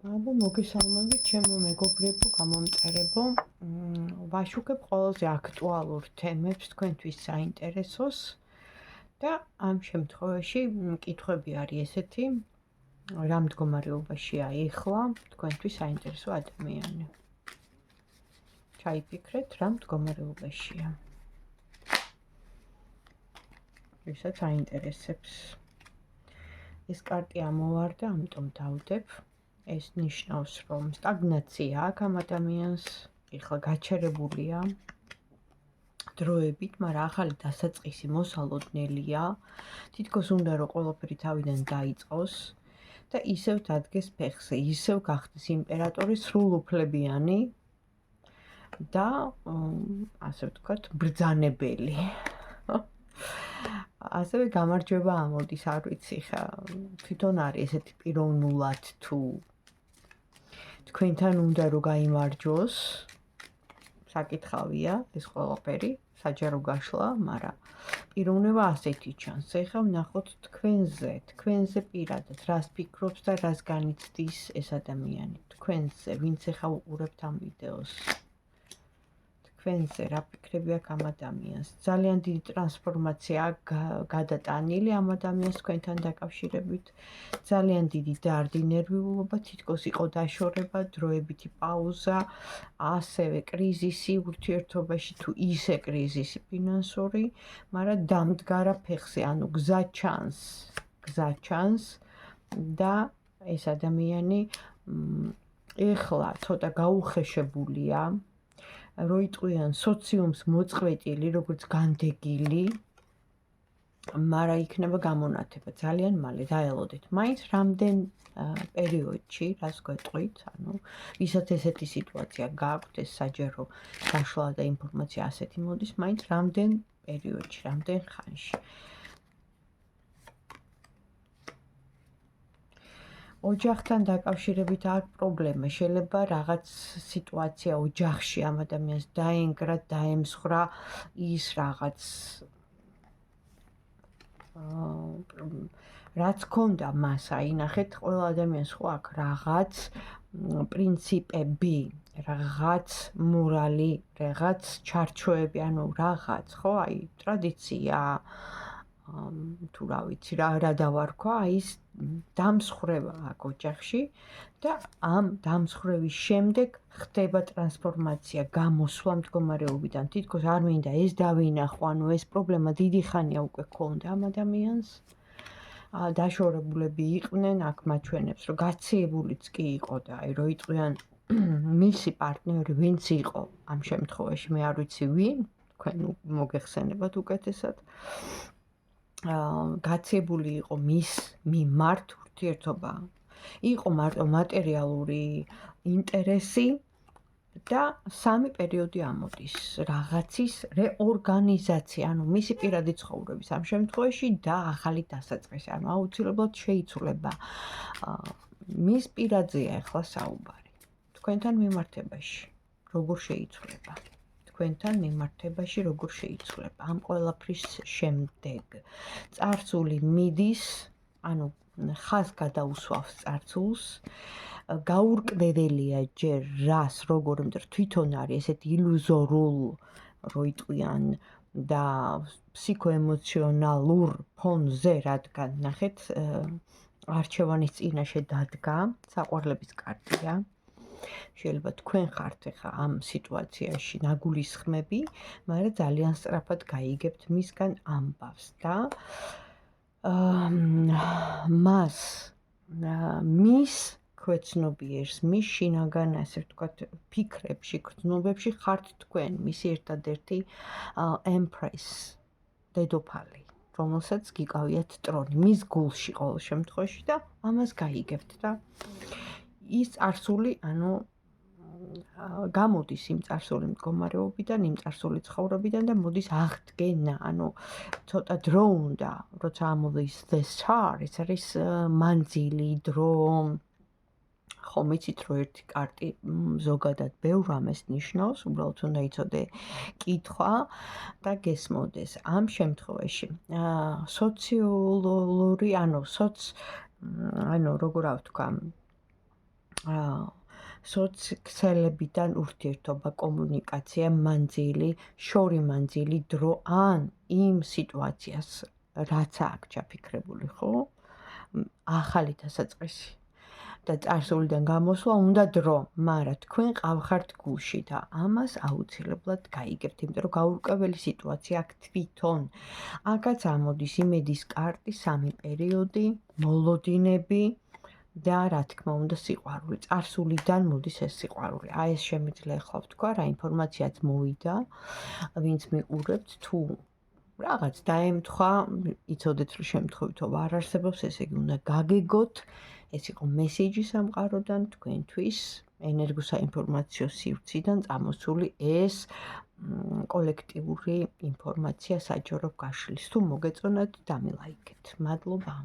აბა მოგესალმებით ჩემო მეგობრებო, გამომწერებო. ვაშუქებ ყველაზე აქტუალურ თემებს თქვენთვის საინტერესოს და ამ შემთხვევაში კითხვები არის ესეთი, რა მდგომარეობაშია ეხლა თქვენთვის საინტერესო ადამიანი. ჩაიფიქრეთ, რა მდგომარეობაშია. ვისაც აინტერესებს. ეს კარტი ამოვარდა, ამიტომ დავდებ. ეს ნიშნავს, რომ სტაგნაცია აქვს ამ ადამიანს, ეხლა გაჩერებულია დროებით, მაგრამ ახალი დასაწყისი მოსალოდნელია. თითქოს უნდა რომ ყველაფერი თავიდან დაიწყოს და ისევ დადგეს ფეხზე, ისევ გახდეს იმპერატორი სრულუფლებიანი და ასე ვთქვათ, ბრძანებელი. ასევე გამარჯვება ამოდის, არ ვიცი ხა, თვითონ არის ესეთი პიროვნულად თუ თქვენთან უნდა რომ გაიმარჯვოს, საკითხავია ეს ყველაფერი, საჯარო გაშლა, მაგრამ პიროვნება ასეთი ჩანს. ეხლა ვნახოთ თქვენზე პირადად, რას ფიქრობს და რას განიცდის ეს ადამიანი. თქვენზე, ვინც ეხლა უყურებთ ამ ვიდეოს. თქვენზე რა ფიქრები აქვს ამ ადამიანს. ძალიან დიდი ტრანსფორმაცია გადატანილი ამ ადამიანს თქვენთან დაკავშირებით. ძალიან დიდი დარდი, ნერვიულობა, თითქოს იყო დაშორება, დროებითი პაუზა, ასევე კრიზისი ურთიერთობაში თუ ისე კრიზისი ფინანსური, მაგრამ დამდგარა ფეხზე, ანუ გზა ჩანს და ეს ადამიანი ეხლა ცოტა გაუხეშებულია. როიტყვიან სოციუმს მოწყვეტილი, როგორც განდეგილი, მაგრამ იქნება გამონათება ძალიან მალე, დაელოდეთ. მაინც რამდენ პერიოდში, რას გვეტყვით, ანუ ვისაც ესეთი სიტუაცია გააქვთ, ეს საჯარო გაშლა და ინფორმაცია ასეთი მოდის, მაინც რამდენ პერიოდში, რამდენ ხანში. ოჯახთან დაკავშირებით აქვს პრობლემა, შეიძლება რაღაც სიტუაცია ოჯახში ამ ადამიანს დაენგრა, დაემსხვრა ის რაღაც რაც ქონდა მას, აინახეთ, ყველა ადამიანს ხო აქვს რაღაც პრინციპები, რაღაც მორალი, რაღაც ჩარჩოები, ანუ რაღაც, ხო, აი, ტრადიცია, თუ რა ვიცი, რა დავარქვა, აი ეს დამსხვრევა აქვს ოჯახში და ამ დამსხვრევის შემდეგ ხდება ტრანსფორმაცია, გამოსვლა მდგომარეობიდან. თითქოს არ მინდა ეს დავინახო, ანუ ეს პრობლემა დიდი ხანია უკვე ქონდა ამ ადამიანს. დაშორებულები იყვნენ, აქ მაჩვენებს, რომ გაციებულიც კი იყო და აი რო იტყვიან მისი პარტნიორი ვინც იყო ამ შემთხვევაში, მე არ ვიცი ვინ, თქვენ მოგეხსენებათ უკეთესად. გაციებული იყო მის მიმართ ურთიერთობა. იყო მარტო მატერიალური ინტერესი და სამი პერიოდი ამოდის. რაღაცის რეორგანიზაცია, ანუ მისი პირადი ცხოვრების ამ შემთხვევაში და ახალი დასაწყისი, ანუ აუცილებლად შეიცვლება. მის პირადზეა ახლა საუბარი. თქვენთან მიმართებაში როგორ შეიცვლება? თქვენთან მიმართებაში როგორ შეიცვლება? ამ ყველაფრის შემდეგ წარსული მიდის, ანუ ხაზ გადაუსვავს წარსულს, გაურკვეველია ჯერ რას როგორ თვითონ არის ესეთი ილუზორულ, რო იტყვიან და ფსიქოემოციონალურ ფონზე, რადგან ნახეთ, არჩევანის წინაშე დადგა, საყვარლების კარტია. შეიძლება თქვენ ხართ ახლა ამ სიტუაციაში ნაგულისხმები, მაგრამ ძალიან სწრაფად გაიგებთ მისგან ამბავს და მის ქვეცნობიერს, მის შინაგან, ასე ვთქვათ, ფიქრებში, გრძნობებში ხართ თქვენ, მისი ერთადერთი empress, დედოფალი, რომელსაც გიკავიათ ტრონი, მის გულში ყოველ შემთხვევაში და ამას გაიგებთ და ის წარსული, ანუ გამოდის იმ წარსული მდგომარეობიდან, იმ წარსული ცხოვრებიდან და მოდის აღდგენა, ანუ ცოტა დრო უნდა, როცა ამოდის the star, ეს არის მანძილი, დრო, ხომ იცით, რომ ერთი კარტი ზოგადად ბევრ ამას ნიშნავს, უბრალოდ უნდა იცოდე კითხვა და გესმოდეს. ამ შემთხვევაში სოციოლოგიური, ანუ როგორ ავთქვა, სოციქსელებიდან ურთიერთობა, კომუნიკაცია, მანძილი, შორი მანძილი, დრო ან იმ სიტუაციას, რაც აქ ჩაფიქრებული, ხო? ახალი დასაწყისი და წარსულიდან გამოსვლა უნდა დრო, მაგრამ თქვენ ყავხართ გულში და ამას აუცილებლად გაიგებთ, იმიტომ რომ გაურკვეველი სიტუაცია აქ თვითონ. აქაც ამოდის იმედის კარტი, 3 პერიოდი, მოლოდინები და რა თქმა უნდა სიყვარული. წარსულიდან მოდის ეს სიყვარული. აი ეს შემიძლია ახლა ვთქვა, რა ინფორმაციაც მოვიდა, ვინც მიყურებთ, თუ რაღაც დაემთხვა, იცოდეთ რომ შემთხვევითო არ არსებობს, ესე იგი უნდა გაგეგოთ. ეს იყო მესეჯი სამყაროდან თქვენთვის, ენერგოსაინფორმაციო სივრციდან წამოსული ეს კოლექტიური ინფორმაცია საჯარო გაშლის. თუ მოგეწონათ, დამილაიქეთ. მადლობა.